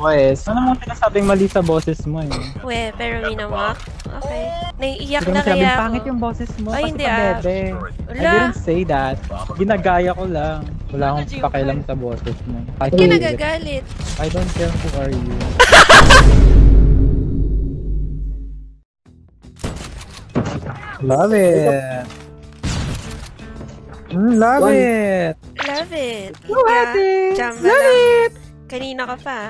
Wes, ano namang sinasabing mali sa boses mo eh? We, pero Minomac? Okay. Naiiyak Hindi na ko sinabing kaya pangit ako. yung boses mo Ay, kasi hindi, pa-bebe. I Wala. didn't say that. Ginagaya ko lang. Wala akong pakialam sa boses mo. Ba't ka nagagalit? I don't care who are you. Love it! Love it! Love it. Love it! Jamba Love lang. it! Kanina ka pa.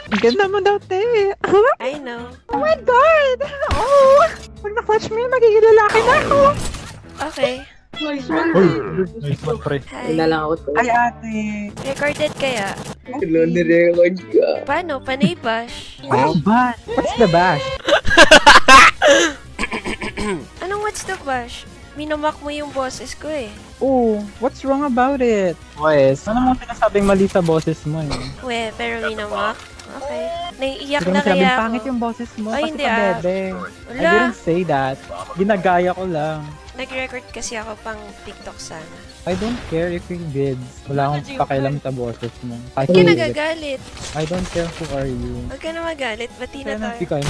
Ang ganda mo daw, te! I know. Oh my God! Oh! Pag na-clutch mo yun, magiging lalaki na ako! Okay. Nice one, pre. Hi. Ay, ate! Recorded kaya? Nirecord ka. Paano? Panay bash? Oh, but what's the bash? Anong what's the bash? Minomac mo yung boses ko eh. Oh, what's wrong about it? Wes, ano namang sinasabing mali sa boses mo eh? We, pero Minomac? Okay. Naiiyak Hindi ko na sinabing kaya pangit ako. yung boses mo Ay, kasi hindi, pa-bebe. I Wala. didn't say that. Ginagaya ko lang. Nag-record kasi ako pang TikTok sana. I don't care if you did. Wala akong pakialam sa boses mo. Ba't ka nagagalit? I don't care who are you. Huwag ka na magalit. Bati na Kaya tayo.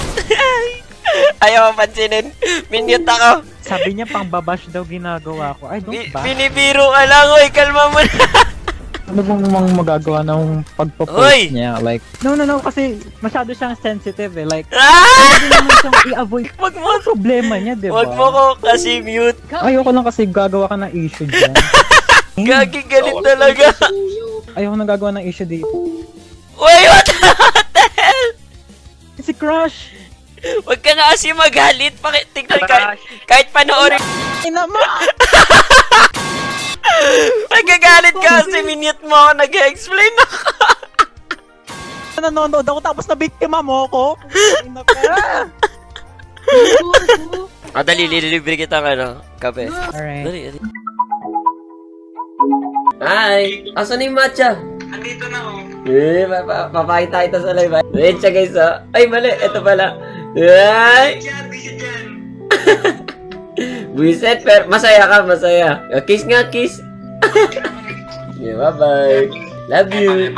Ayaw mapansinin. Minute ako. Sabi niya pang babash daw ginagawa ko. I don't bash. Binibiro ka lang, oy. Kalma mo na. Ano bang mga magagawa ng pagpo-post Oy! niya? Like, no, kasi masyado siyang sensitive eh. Like, Ah! hindi naman siyang i-avoid. Wag mo. Ano problema niya, diba? Wag mo ko kasi mute. Ayoko lang kasi gagawa ka ng issue dyan. Gagi galit talaga. Ayoko nang gagawa ng issue dito. Uy, what the hell? Si Crush! Wag ka nga kasi magalit. Tignan kahit panoorin. Ina mo! Nagagalit ka kasi minute mo ako nag-explain ako. Nanonood ako tapos na biktima mo ako. Ina ka! Dali, lilibre kita ng ano, kape. Alright. Dali. Hi! Asan yung matcha? Andito na oh. Papakita kita sa live. Wait siya guys oh. Ay, mali. Ito pala. Ay! Busy dyan. Buiset, pero masaya ka, masaya. Kiss nga, kiss. Yeah, bye-bye. Love you.